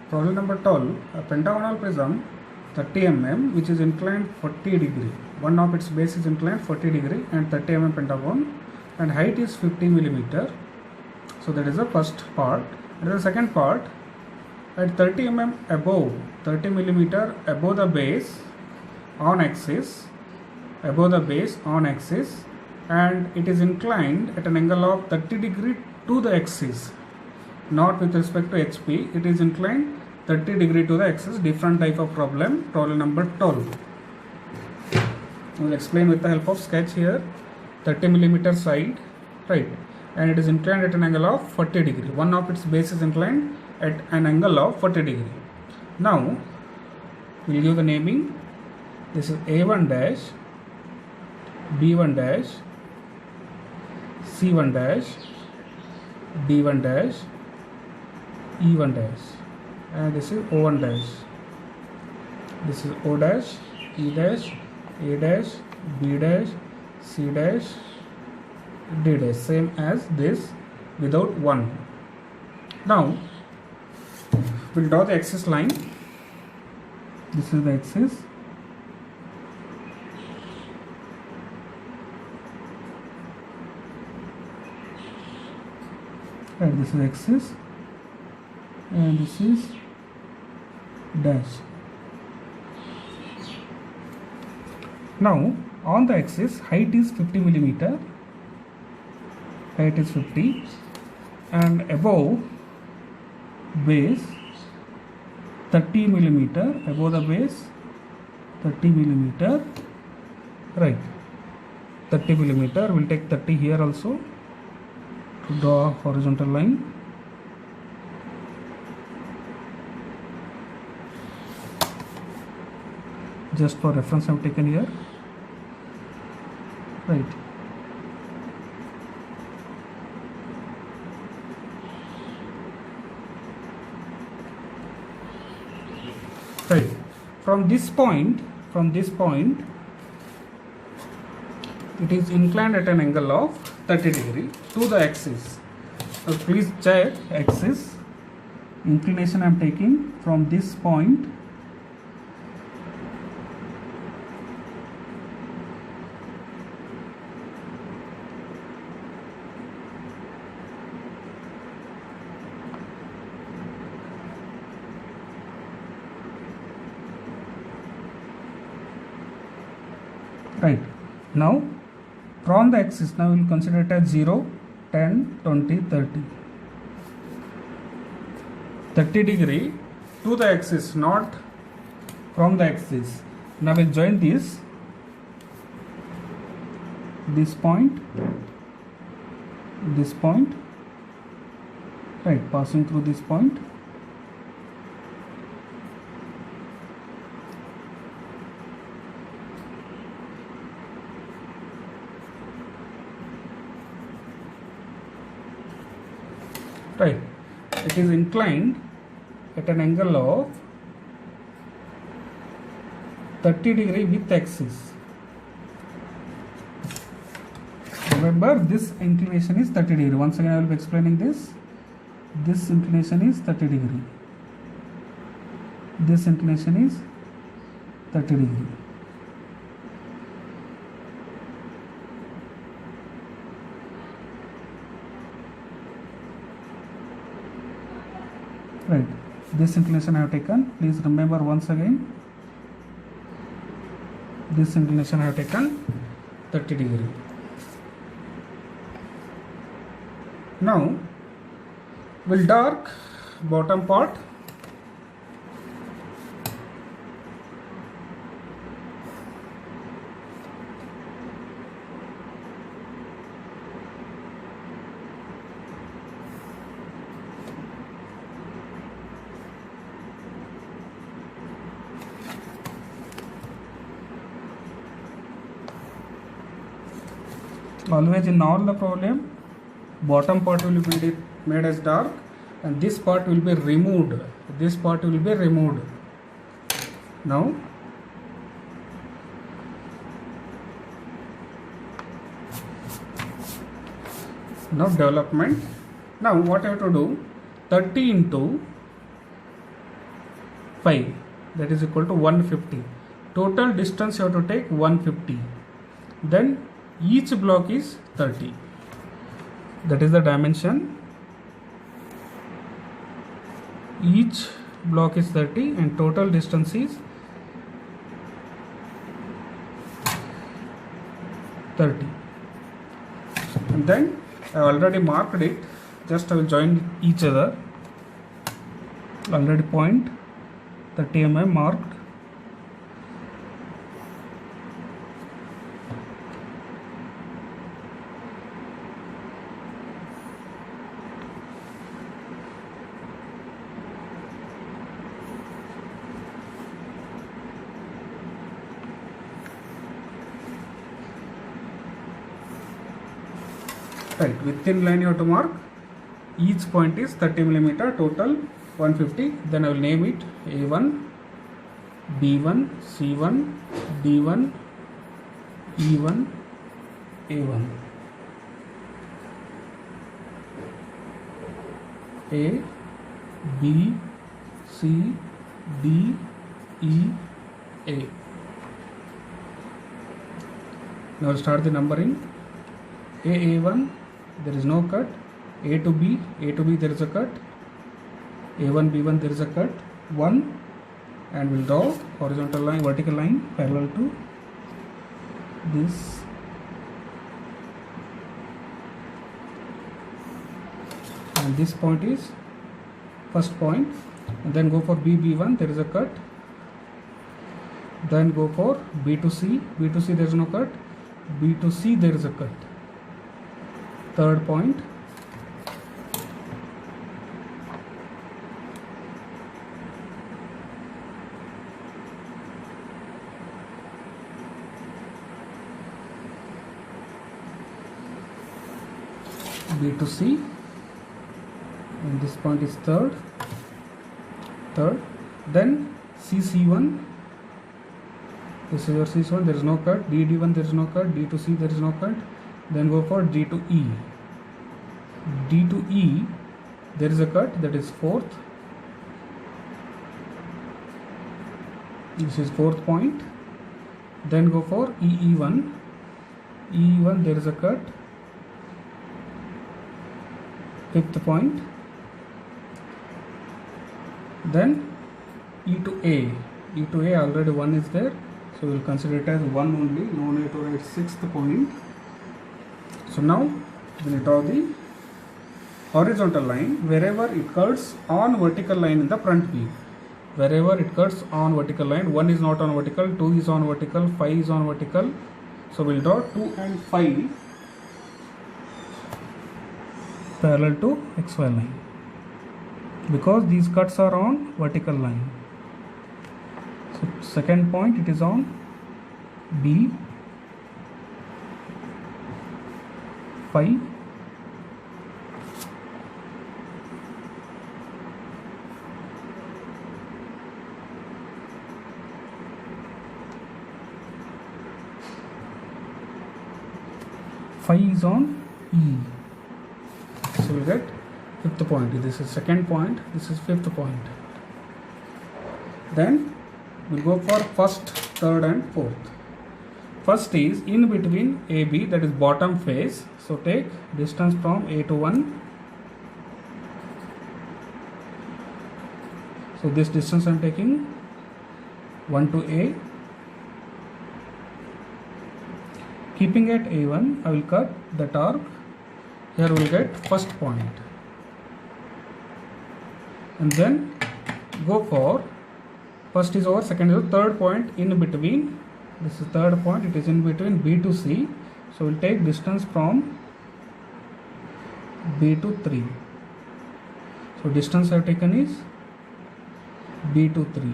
Problem number 12. A pentagonal prism 30 mm which is inclined 40 degree. One of its base is inclined 40 degree and 30 mm pentagon and height is 50 millimeter. So that is the first part. And the second part, at 30 mm above 30 millimeter above the base on axis, and it is inclined at an angle of 30 degree to the axis, not with respect to HP. It is inclined 30 degree to the axis. Different type of problem. Problem number 12. We will explain with the help of sketch here. 30 millimeter side, right, and it is inclined at an angle of 40 degree. One of its base is inclined at an angle of 40 degree. Now we will give the naming. This is A1 dash, B1 dash, C1 dash, D1 dash, E1 dash, and this is O1 dash. This is O dash, E dash, A dash, B dash, C dash, D dash, same as this without 1. Now we'll draw the axis line. This is the axis. And this is axis, and this is dash. Now on the axis, height is 50 millimeter. Height is 50, and above base 30 millimeter. Above the base 30 millimeter. Right. 30 millimeter. We'll take 30 here also. To draw a horizontal line. Just for reference I have taken here. Right. Right. From this point, it is inclined at an angle of 30 degree to the axis. So please check axis. Inclination I am taking from this point. Right. Now from the axis, now we will consider it as 0, 10, 20, 30. 30 degree to the axis, not from the axis. Now we will join this point, right, passing through this point. Right, it is inclined at an angle of 30 degree with axis. Remember, this inclination is 30 degree. Once again I will be explaining this. This inclination is 30 degree. This inclination is 30 degree. Right, this inclination I have taken. Please remember once again, this inclination I have taken 30 degree. Now we'll dark bottom part. Always in all the problem, bottom part will be made as dark and this part will be removed. Now development. Now what I have to do, 30 into 5, that is equal to 150. Total distance you have to take 150. Then each block is 30. That is the dimension. Each block is 30 and total distance is 30. And then I already marked it, just I will join each other. Already point 30 mm marked. Right, within line you have to mark. Each point is 30 mm, total 150. Then I will name it A1, B1, C1, D1, E1, A1. A, B, C, D, E, A. Now I'll start the numbering. A1, there is no cut. A to B there is a cut. A1, B1 there is a cut. 1, and we'll draw horizontal line, vertical line parallel to this. And this point is first point. And then go for B1, there is a cut. Then go for B to C there is no cut. B to C there is a cut. Third point. B to C, and this point is third. Then C1, this is your C1, there is no cut. D1 there is no cut. D to C there is no cut. Then go for D to E. D to E there is a cut, that is fourth. This is fourth point. Then go for E1. E1 there is a cut, fifth point. Then E to A. E to A already 1 is there, so we will consider it as 1 only. No need to write sixth point. So now we will draw the horizontal line wherever it cuts on vertical line in the front view. Wherever it cuts on vertical line, 1 is not on vertical, 2 is on vertical, 5 is on vertical. So we will draw 2 and 5 parallel to XY line, because these cuts are on vertical line. So second point, it is on B, 5, is on E. So we get fifth point. This is second point, this is fifth point. Then we'll go for first, third and fourth. First is in between AB, that is bottom face. So take distance from A to 1. So this distance I am taking 1 to A. Keeping at A1, I will cut that arc. Here we will get first point. And then go for first is over, second is over, third point in between. This is third point, it is in between B to C. So we will take distance from B to 3. So distance I have taken is B to 3.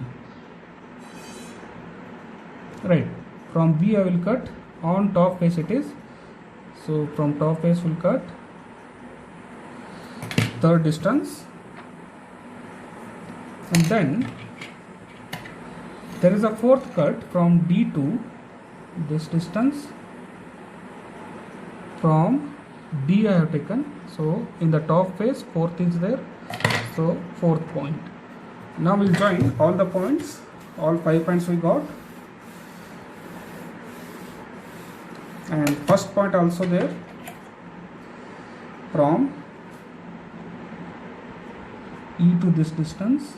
Right. From B I will cut on top face it is. So from top face we will cut third distance. And then there is a fourth cut from D to this distance. From D I have taken. So in the top face fourth is there. So fourth point. Now we'll join all the points, all 5 points we got, and first point also there, from E to this distance,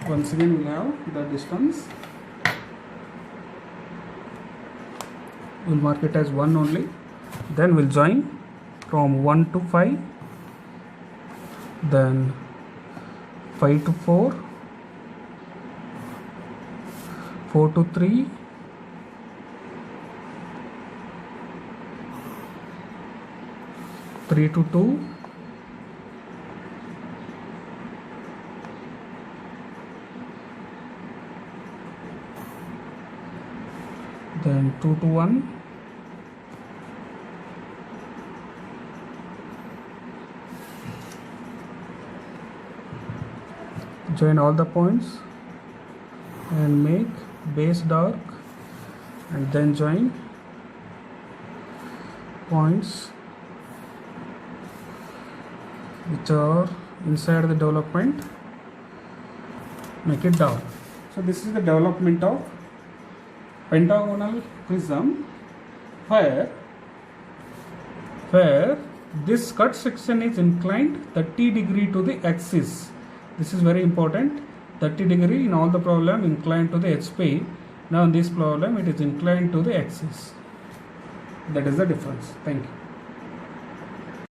once again we have the distance, we'll mark it as 1 only, then we'll join from 1 to 5, then 5 to 4, 4 to 3, 3 to 2, then 2 to 1, join all the points and make base dark, and then join points which are inside the development, make it dark. So this is the development of pentagonal prism, where this cut section is inclined 30 degree to the axis. This is very important. 30 degree in all the problem inclined to the HP. Now in this problem it is inclined to the axis. That is the difference. Thank you.